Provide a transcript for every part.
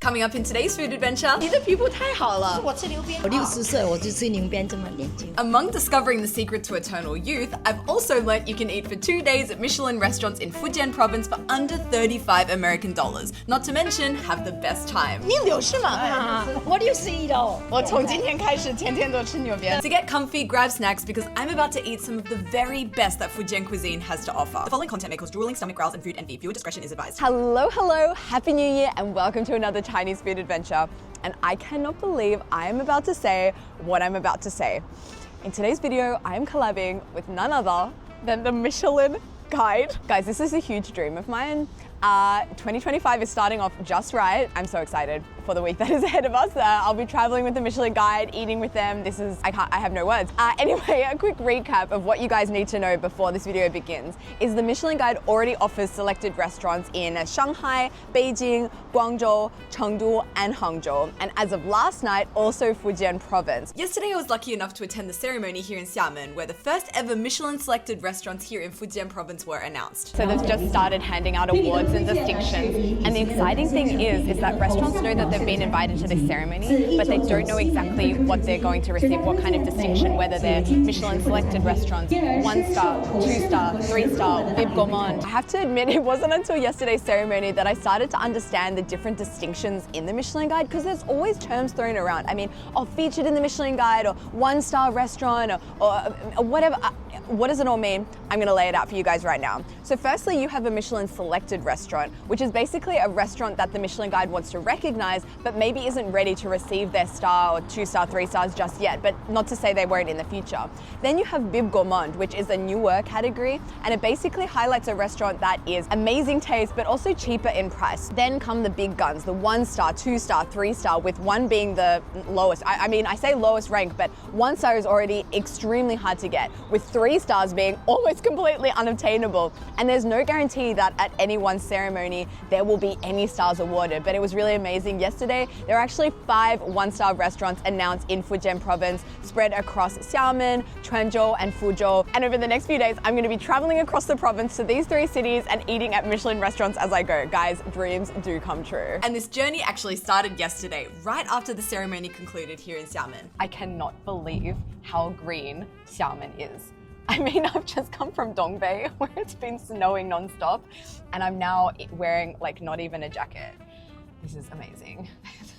Coming up in today's food adventure, 你的皮肤太好了。我吃牛鞭。我60岁我就吃牛鞭这么年轻。 Among discovering the secret to eternal youth, I've also learnt you can eat for 2 days at Michelin restaurants in Fujian province for under $35 American. Not to mention, have the best time. 你有是吗？我60了。我从今天开始天天都吃牛鞭。 To get comfy, grab snacks because I'm about to eat some of the very best that Fujian cuisine has to offer. The following content may cause drooling, stomach growls, and food envy. Viewer discretion is advised. Hello, Happy New Year and welcome to another Chinese food adventure. And I cannot believe I am about to say what I'm about to say. In today's video, I am collabing with none other than the Michelin Guide. Guys, this is a huge dream of mine. 2025 is starting off just right. I'm so excited for the week that is ahead of us. I'll be traveling with the Michelin Guide, eating with them. I have no words. Anyway, a quick recap of what you guys need to know before this video begins is the Michelin Guide already offers selected restaurants in Shanghai, Beijing, Guangzhou, Chengdu, and Hangzhou. And as of last night, also Fujian province. Yesterday, I was lucky enough to attend the ceremony here in Xiamen, where the first ever Michelin selected restaurants here in Fujian province were announced. So they've just started handing out awards and distinctions. And the exciting thing is that restaurants know that they've been invited to this ceremony, but they don't know exactly what they're going to receive, what kind of distinction, whether they're Michelin selected restaurants, 1-star, 2-star, 3-star, Bib Gourmand. I have to admit, it wasn't until yesterday's ceremony that I started to understand the different distinctions in the Michelin Guide, because there's always terms thrown around. I mean, featured in the Michelin Guide, or 1-star restaurant, or whatever. What does it all mean? I'm gonna lay it out for you guys right now. So firstly, you have a Michelin selected restaurant, which is basically a restaurant that the Michelin Guide wants to recognize, but maybe isn't ready to receive their star or 2-star, 3 stars just yet, but not to say they won't in the future. Then you have Bib Gourmand, which is a newer category, and it basically highlights a restaurant that is amazing taste, but also cheaper in price. Then come the big guns, the 1-star, 2-star, 3-star, with 1 being the lowest. I mean, I say lowest rank, but 1-star is already extremely hard to get, with 3 stars being almost completely unobtainable. And there's no guarantee that at any one ceremony there will be any stars awarded, but it was really amazing. Yesterday, there are actually 5 1-star restaurants announced in Fujian province, spread across Xiamen, Quanzhou, and Fuzhou. And over the next few days, I'm gonna be traveling across the province to these 3 cities and eating at Michelin restaurants as I go. Guys, dreams do come true. And this journey actually started yesterday, right after the ceremony concluded here in Xiamen. I cannot believe how green Xiamen is. I mean, I've just come from Dongbei where it's been snowing nonstop, and I'm now wearing like not even a jacket. This is amazing.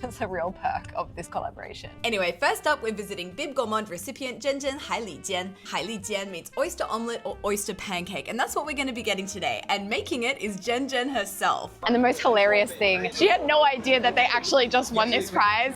It's a real perk of this collaboration. Anyway, first up, we're visiting Bib Gourmand recipient Zhenzhen Hailijian. Hailijian means oyster omelette or oyster pancake, and that's what we're going to be getting today. And making it is Zhenzhen herself. And the most hilarious thing, she had no idea that they actually just won this prize.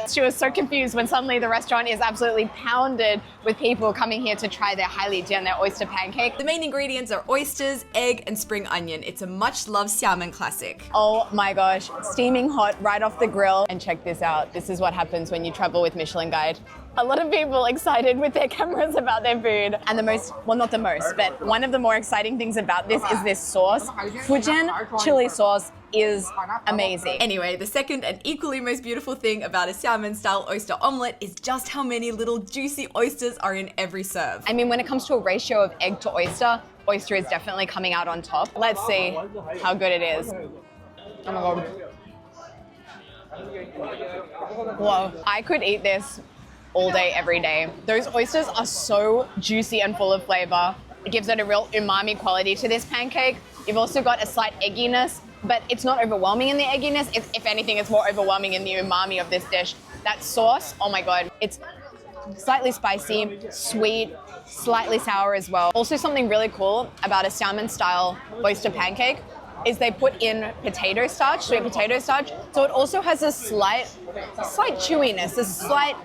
She was so confused when suddenly the restaurant is absolutely pounded with people coming here to try their Hailijian, their oyster pancake. The main ingredients are oysters, egg, and spring onion. It's a much-loved Xiamen classic. Oh my gosh, steaming hot right off the grill. And check this out. This is what happens when you travel with Michelin Guide. A lot of people excited with their cameras about their food. And the most, well, not the most, but one of the more exciting things about this is this sauce. Fujian chili sauce is amazing. Anyway, the second and equally most beautiful thing about a Xiamen-style oyster omelette is just how many little juicy oysters are in every serve. I mean, when it comes to a ratio of egg to oyster, oyster is definitely coming out on top. Let's see how good it is. Oh my God. Whoa, I could eat this all day, every day. Those oysters are so juicy and full of flavor. It gives it a real umami quality to this pancake. You've also got a slight egginess, but it's not overwhelming in the egginess. If anything, it's more overwhelming in the umami of this dish. That sauce, oh my God, it's slightly spicy, sweet, slightly sour as well. Also, something really cool about a Xiamen-style oyster pancake is they put in potato starch, sweet potato starch. So it also has a slight chewiness, a slight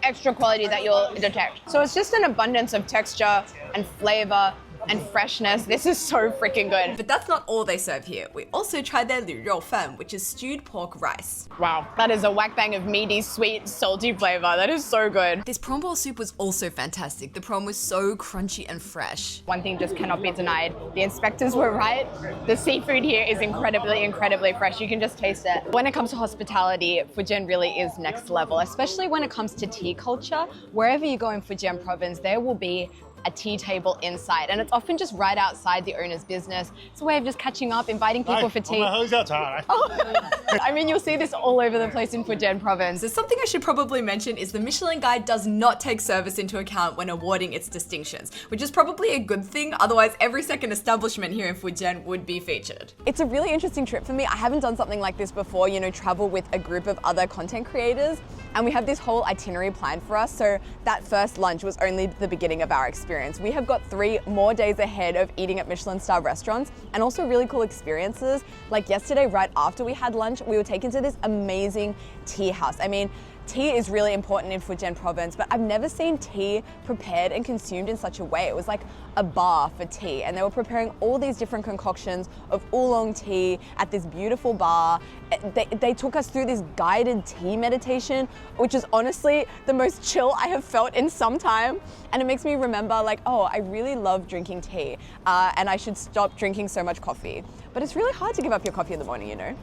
extra quality that you'll detect. So it's just an abundance of texture and flavor and freshness. This is so freaking good. But that's not all they serve here. We also tried their 卤肉饭, which is stewed pork rice. Wow, that is a whack bang of meaty, sweet, salty flavor. That is so good. This prawn bowl soup was also fantastic. The prawn was so crunchy and fresh. One thing just cannot be denied. The inspectors were right. The seafood here is incredibly, incredibly fresh. You can just taste it. When it comes to hospitality, Fujian really is next level, especially when it comes to tea culture. Wherever you go in Fujian province, there will be a tea table inside. And it's often just right outside the owner's business. It's a way of just catching up, inviting people for tea. I mean, you'll see this all over the place in Fujian province. So something I should probably mention is the Michelin Guide does not take service into account when awarding its distinctions, which is probably a good thing. Otherwise, every second establishment here in Fujian would be featured. It's a really interesting trip for me. I haven't done something like this before, you know, travel with a group of other content creators. And we have this whole itinerary planned for us. So that first lunch was only the beginning of our experience. We have got 3 more days ahead of eating at Michelin star restaurants and also really cool experiences. Like yesterday, right after we had lunch, we were taken to this amazing tea house. I mean, tea is really important in Fujian province, but I've never seen tea prepared and consumed in such a way. It was like a bar for tea, and they were preparing all these different concoctions of oolong tea at this beautiful bar. They took us through this guided tea meditation, which is honestly the most chill I have felt in some time. And it makes me remember like, oh, I really love drinking tea, and I should stop drinking so much coffee. But it's really hard to give up your coffee in the morning, you know?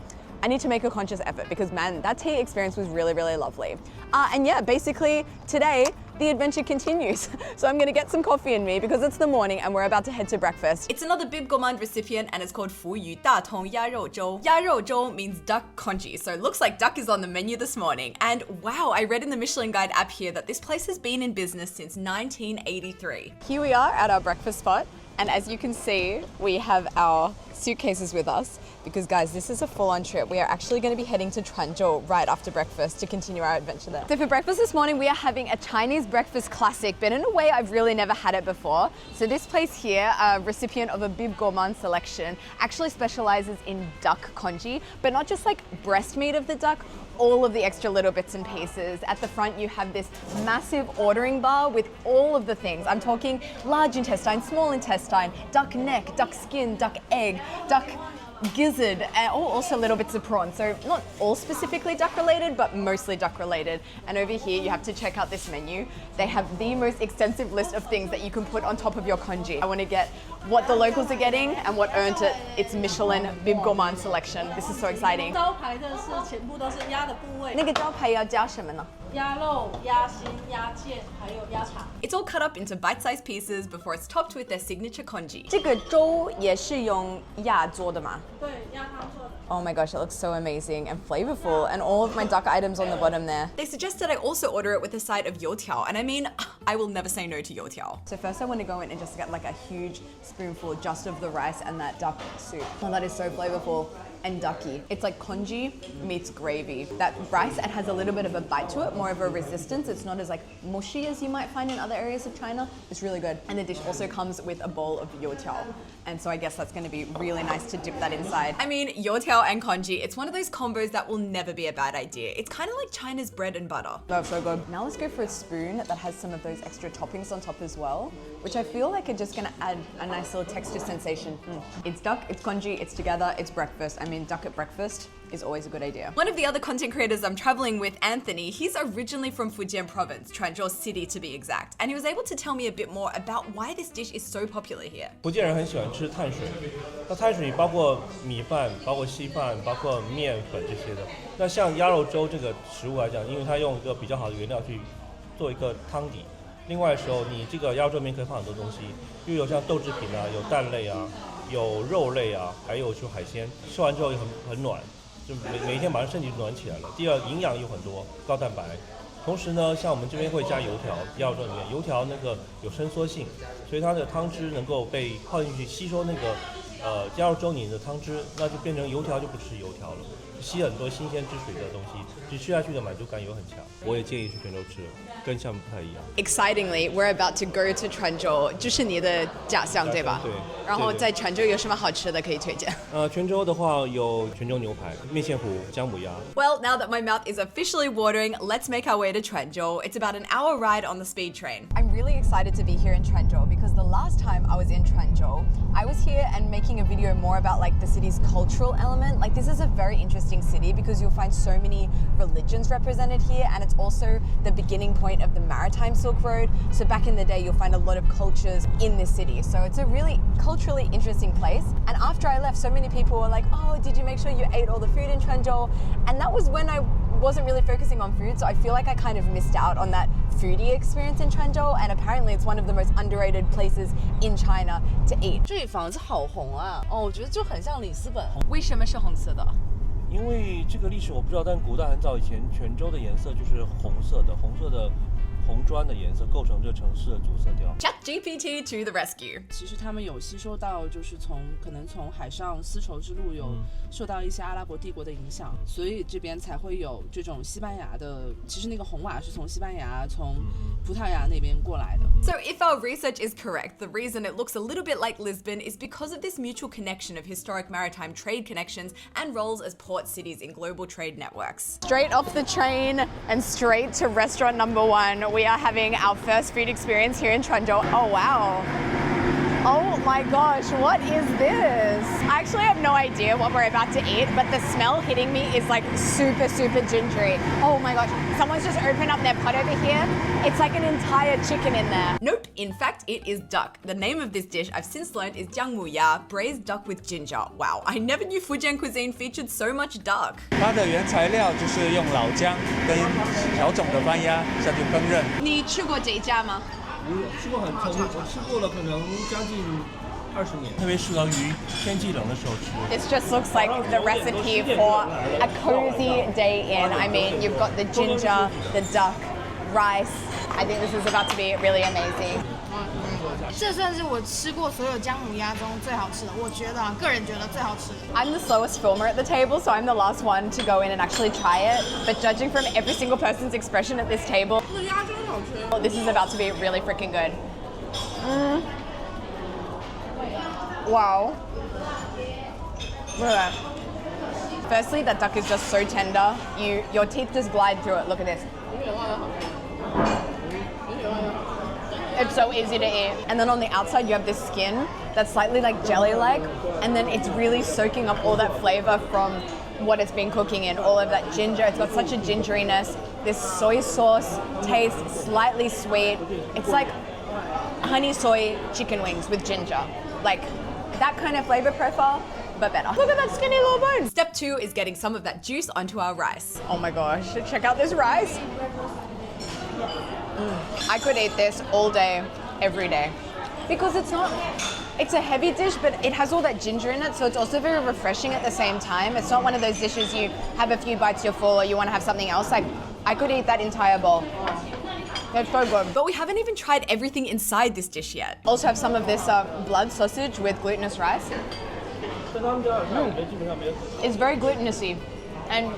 I need to make a conscious effort because man, that tea experience was really, really lovely. And yeah, basically today, the adventure continues. So I'm gonna get some coffee in me because it's the morning and we're about to head to breakfast. It's another Bib Gourmand recipient and it's called Fuyu Datong Yarou Zhou. Yarou Zhou means duck congee, so it looks like duck is on the menu this morning. And wow, I read in the Michelin Guide app here that this place has been in business since 1983. Here we are at our breakfast spot. And as you can see, we have our suitcases with us because guys, this is a full-on trip. We are actually going to be heading to Quanzhou right after breakfast to continue our adventure there. So for breakfast this morning, we are having a Chinese breakfast classic, but in a way I've really never had it before. So this place here, a recipient of a Bib Gourmand selection, actually specializes in duck congee, but not just like breast meat of the duck, all of the extra little bits and pieces. At the front, you have this massive ordering bar with all of the things. I'm talking large intestine, small intestine, duck neck, duck skin, duck egg, duck gizzard, and also little bits of prawn. So not all specifically duck related, but mostly duck related. And over here, you have to check out this menu. They have the most extensive list of things that you can put on top of your congee. I want to get what the locals are getting and what earned it its Michelin Bib Gourmand selection. This is so exciting. 招牌的是全部都是鸭的部位，那个招牌要加什么呢？鸭肉、鸭心、鸭腱，还有鸭肠。 It's all cut up into bite-sized pieces before it's topped with their signature congee. 这个粥也是用鸭做的吗？对，鸭汤做的。 Oh my gosh, it looks so amazing and flavorful, and all of my duck items on the bottom there. They suggested I also order it with a side of youtiao, and I mean, I will never say no to youtiao. So first I want to go in and just get like a huge spoonful just of the rice and that duck soup. Oh, that is so flavorful and ducky. It's like congee meets gravy. That rice, it has a little bit of a bite to it, more of a resistance. It's not as like mushy as you might find in other areas of China. It's really good. And the dish also comes with a bowl of youtiao. And so I guess that's going to be really nice to dip that inside. I mean, youtiao and congee, it's one of those combos that will never be a bad idea. It's kind of like China's bread and butter. That's so good. Now let's go for a spoon that has some of those extra toppings on top as well, which I feel like are just going to add a nice little texture sensation. It's duck, it's congee, it's together, it's breakfast. I mean, duck at breakfast is always a good idea. One of the other content creators I'm traveling with, Anthony, he's originally from Fujian province, Quanzhou city to be exact, and he was able to tell me a bit more about why this dish is so popular here. 福建人很喜欢吃碳水，那碳水包括米饭、包括稀饭、包括面粉这些的。那像鸭肉粥这个食物来讲，因为它用一个比较好的原料去做一个汤底。另外的时候，你这个鸭肉粥里面可以放很多东西，又有像豆制品啊，有蛋类啊，有肉类啊，还有就海鲜。吃完之后也很暖，就每一天晚上身体就暖起来了。第二，营养有很多，高蛋白。同时呢，像我们这边会加油条，鸭肉粥里面油条那个有伸缩性，所以它的汤汁能够被泡进去吸收那个鸭肉粥里的汤汁，那就变成油条就不吃油条了，吸很多新鲜汁水的东西，你吃下去的满足感也很强。我也建议去泉州吃，跟厦门不太一样。Excitingly, we're about to go to Quanzhou， 就是你的家乡对吧？对。然后在泉州有什么好吃的可以推荐？泉州的话有泉州牛排、面线糊、姜母鸭。Well, now that my mouth is officially watering, let's make our way to Quanzhou. It's about an hour ride on the speed train. I'm really excited to be here in Quanzhou because the last time I was in Quanzhou, I was here and making a video more about like the city's cultural element. Like this is a very interesting city because you'll find so many religions represented here, and it's also the beginning point of the maritime Silk Road. So back in the day, you'll find a lot of cultures in this city. So it's a really culturally interesting place. And after I left, so many people were like, oh, did you make sure you ate all the food in Quanzhou? And that was when I wasn't really focusing on food, so I feel like I kind of missed out on that foodie experience in Quanzhou, and apparently it's one of the most underrated places in China to eat. 这里房子好红啊！哦，我觉得就很像里斯本。为什么是红色的？因为这个历史我不知道，但古代很早以前，泉州的颜色就是红色的红砖的颜色构成这个城市的主色调。ChatGPT to the rescue！ 其实他们有吸收到，就是可能从海上丝绸之路有受到一些阿拉伯帝国的影响，所以这边才会有这种西班牙的。其实那个红瓦是从西班牙、从葡萄牙那边过来的。So if our research is correct, the reason it looks a little bit like Lisbon is because of this mutual connection of historic maritime trade connections and roles as port cities in global trade networks. Straight off the train and straight to restaurant number 1. We are having our first food experience here in Quanzhou. Oh wow. Oh my gosh, what is this? I actually have no idea what we're about to eat, but the smell hitting me is like super, super gingery. Oh my gosh, someone's just opened up their pot over here. It's like an entire chicken in there. Nope, in fact, it is duck. The name of this dish I've since learned is jiangmuya, braised duck with ginger. Wow, I never knew Fujian cuisine featured so much duck. 它的原材料就是用老姜跟小种的番鸭下去烹饪。你吃过这一家吗？吃过很成功，我吃过了可能将近20年，特别适合于天气冷的时候吃。 This just looks like the recipe for a cozy day in. I mean, you've got the ginger, the duck, rice. I think this is about to be really amazing. 这算是我吃过所有姜母鸭中最好吃的，我觉得个人觉得最好吃的。 I'm the slowest filmer at the table, so I'm the last one to go in and actually try it. But judging from every single person's expression at this table, 这鸭真好吃。 this is about to be really freaking good. Wow. Look at that. Firstly, that duck is just so tender. Your teeth just glide through it. Look at this. It's so easy to eat. And then on the outside, you have this skin that's slightly like jelly-like, and then it's really soaking up all that flavor from what it's been cooking in, all of that ginger. It's got such a gingeriness. This soy sauce tastes slightly sweet. It's like honey soy chicken wings with ginger. Like that kind of flavor profile, but better. Look at that skinny little bone. Step 2 is getting some of that juice onto our rice. Oh my gosh, check out this rice. I could eat this all day, every day. Because it's a heavy dish, but it has all that ginger in it, so it's also very refreshing at the same time. It's not one of those dishes you have a few bites, you're full, or you want to have something else. Like, I could eat that entire bowl. It's so good. But we haven't even tried everything inside this dish yet. Also have some of this blood sausage with glutinous rice. It's very glutinous-y and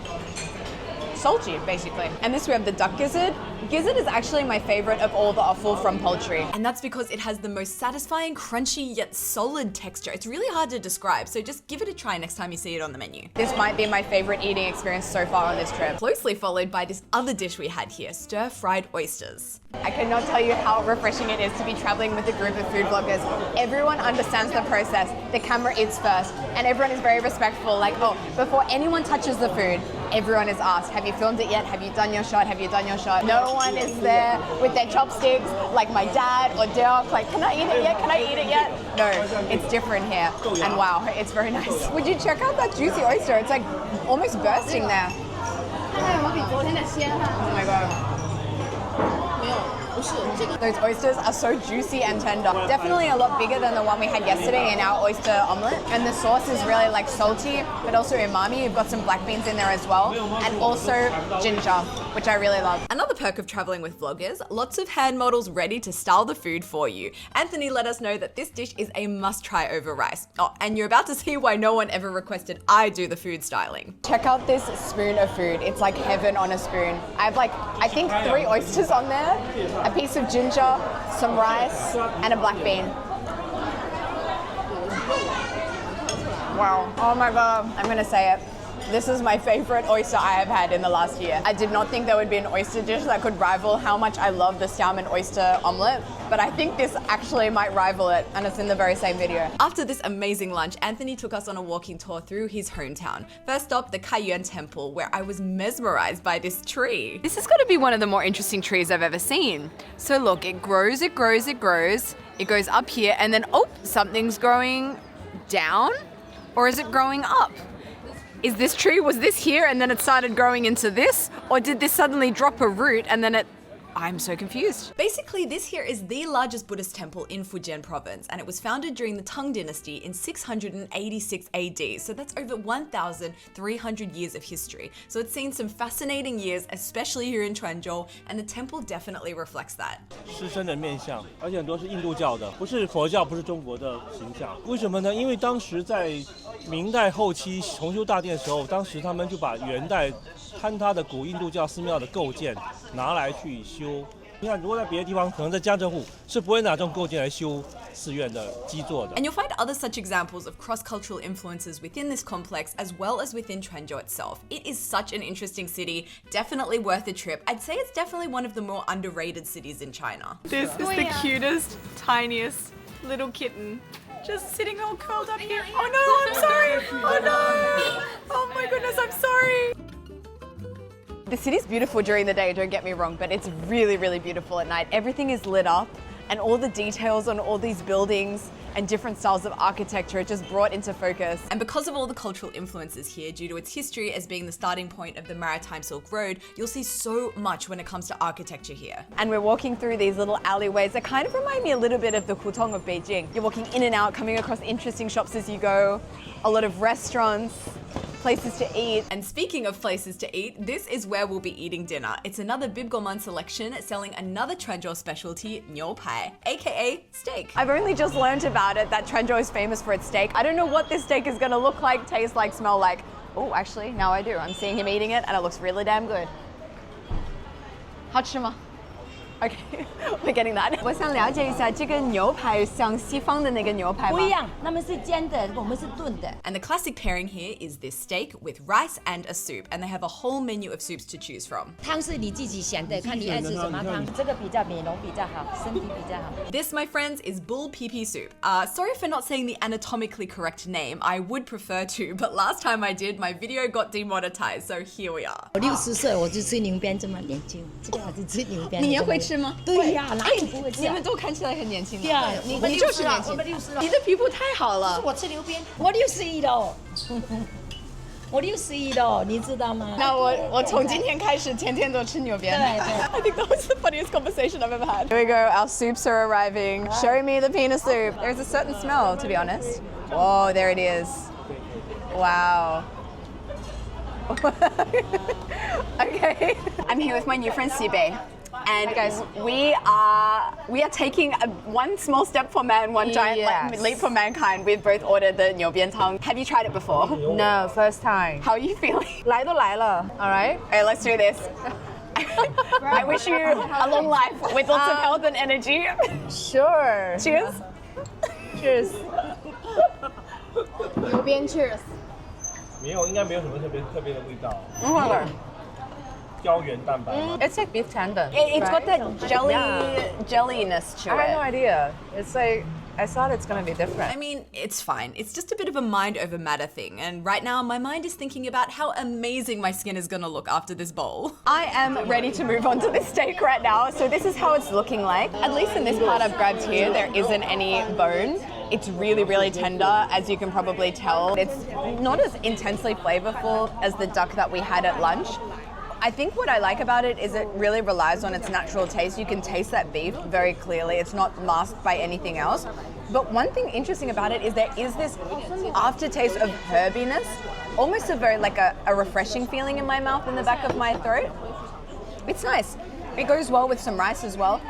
salty, basically. And this we have the duck gizzard. Gizzard is actually my favorite of all the offal from poultry. And that's because it has the most satisfying, crunchy, yet solid texture. It's really hard to describe, so just give it a try next time you see it on the menu. This might be my favorite eating experience so far on this trip. Closely followed by this other dish we had here, stir-fried oysters. I cannot tell you how refreshing it is to be traveling with a group of food bloggers. Everyone understands the process. The camera eats first, and everyone is very respectful. Like, oh, before anyone touches the food, everyone is asked, have you filmed it yet? Have you done your shot? Have you done your shot? No one is there with their chopsticks, like my dad or Derek, like, can I eat it yet? Can I eat it yet? No, it's different here. And wow, it's very nice. Would you check out that juicy oyster? It's like almost bursting there. Oh my god. Those oysters are so juicy and tender. Definitely a lot bigger than the one we had yesterday in our oyster omelette. And the sauce is really like salty, but also umami. You've got some black beans in there as well. And also ginger, which I really love. Another perk of traveling with vloggers, lots of hand models ready to style the food for you. Anthony let us know that this dish is a must try over rice. Oh, and you're about to see why no one ever requested I do the food styling. Check out this spoon of food. It's like heaven on a spoon. I have like, I think 3 oysters on there, a piece of ginger, some rice, and a black bean. Wow. Oh my god. I'm gonna say it. This is my favorite oyster I have had in the last year. I did not think there would be an oyster dish that could rival how much I love the salmon oyster omelette, but I think this actually might rival it, and it's in the very same video. After this amazing lunch, Anthony took us on a walking tour through his hometown. First stop, the Kaiyuan Temple, where I was mesmerized by this tree. This has got to be one of the more interesting trees I've ever seen. So look, it grows, it grows, it grows. It goes up here, and then, oh, something's growing down? Or is it growing up? Is this tree, was this here and then it started growing into this? Or did this suddenly drop a root and then it... I'm so confused. Basically, this here is the largest Buddhist temple in Fujian province, and it was founded during the Tang dynasty in 686 AD, so that's over 1,300 years of history. So it's seen some fascinating years, especially here in Quanzhou, and the temple definitely reflects that. 狮身的面相，而且很多是印度教的，不是佛教，不是中国的形象。为什么呢？因为当时在明代后期重修大殿的时候，当时他们就把元代坍塌的古印度教寺庙的构件拿来去修。你看，如果在别的地方，可能在江浙沪是不会拿这种构件来修寺院的基座的。And you'll find other such examples of cross-cultural influences within this complex as well as within Quanzhou itself. It is such an interesting city, definitely worth a trip. I'd say it's definitely one of the more underrated cities in China. This is the cutest, tiniest little kitten. Just sitting all curled up here. Oh no, I'm sorry. Oh no. Oh my goodness, I'm sorry. The city's beautiful during the day, don't get me wrong, but it's really, really beautiful at night. Everything is lit up and all the details on all these buildings and different styles of architecture are just brought into focus. And because of all the cultural influences here, due to its history as being the starting point of the Maritime Silk Road, you'll see so much when it comes to architecture here. And we're walking through these little alleyways that kind of remind me a little bit of the Hutong of Beijing. You're walking in and out, coming across interesting shops as you go, a lot of restaurants, places to eat. And speaking of places to eat, this is where we'll be eating dinner. It's another Bib Gourmand selection selling another Quanzhou specialty, niu pai, aka steak. I've only just learned about it that Quanzhou is famous for its steak. I don't know what this steak is gonna look like, taste like, smell like. Oh, actually, now I do. I'm seeing him eating it and it looks really damn good. 好吃吗? Okay, we're getting that. 我想了解一下这个牛排像西方的那个牛排吗？不一样，他们是煎的，我们是炖的。 And the classic pairing here is this steak with rice and a soup, and they have a whole menu of soups to choose from. 汤是你自己选的，看你爱吃什么汤。这个比较美容比较好，身体比较好。 This, my friends, is bull pee soup. Sorry for not saying the anatomically correct name. I would prefer to, but last time I did, my video got demonetized, so here we are. 我60岁我就吃牛鞭这么年轻，这个还是吃牛鞭。你也会吃吗？对呀，哪里不会吃？你们都看起来很年轻。对啊，你就是年轻。我们60了。你的皮肤太好了。我吃牛鞭，我61了。我61了，你知道吗？那我从今天开始天天都吃牛鞭。对对。I think that was the funniest conversation I've ever had. Here we go. Our soups are arriving. Show me the peanut soup. There's a certain smell, to be honest. Oh, there it is. Wow. Okay. I'm here with my new friend Sibei. And guys, we are taking one small step for man, one giant leap for mankind. We've both ordered the niu bian tang. Have you tried it before? No, first time. How are you feeling? 来都来了 All right. Okay, let's do this. I wish you a long life with lots of health and energy. Sure. Cheers. Cheers. 牛鞭 cheers。没有，应该没有什么特别的味道。胶原蛋白吗？ It's like beef tendon. It's got that Yeah. jelliness to I had no it. idea. It's like, I thought it's gonna be different. I mean, it's fine. It's just a bit of a mind over matter thing. And right now, my mind is thinking about how amazing my skin is gonna look after this bowl. I am ready to move on to this steak right now. So this is how it's looking like. At least in this part I've grabbed here, there isn't any bone. It's really, really tender, as you can probably tell. It's not as intensely flavorful as the duck that we had at lunch. I think what I like about it is it really relies on its natural taste. You can taste that beef very clearly. It's not masked by anything else. But one thing interesting about it is there is this aftertaste of herbiness, almost a very like a refreshing feeling in my mouth and the back of my throat. It's nice. It goes well with some rice as well.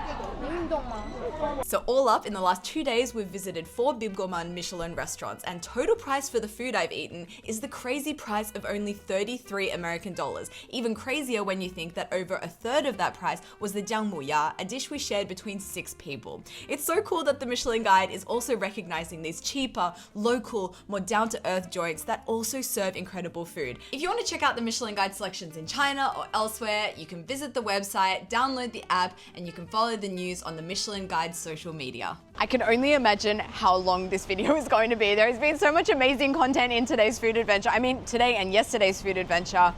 So all up, in the last 2 days, we've visited 4 Bib Gourmand Michelin restaurants, and total price for the food I've eaten is the crazy price of only 33 American dollars. Even crazier when you think that over a third of that price was the jiangmu ya, a dish we shared between 6 people. It's so cool that the Michelin Guide is also recognizing these cheaper, local, more down-to-earth joints that also serve incredible food. If you want to check out the Michelin Guide selections in China or elsewhere, you can visit the website, download the app, and you can follow the news on the Michelin Guide social media. I can only imagine how long this video is going to be. There has been so much amazing content in today's food adventure. I mean, today and yesterday's food adventure.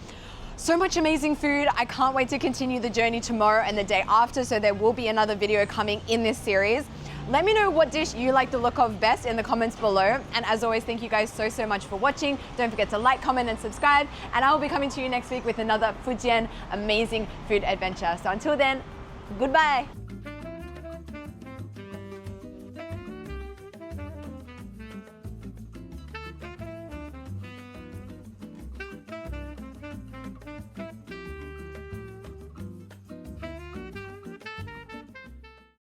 So much amazing food. I can't wait to continue the journey tomorrow and the day after, so there will be another video coming in this series. Let me know what dish you like the look of best in the comments below. And as always, thank you guys so much for watching. Don't forget to like, comment, and subscribe. And I will be coming to you next week with another Fujian amazing food adventure. So until then, goodbye.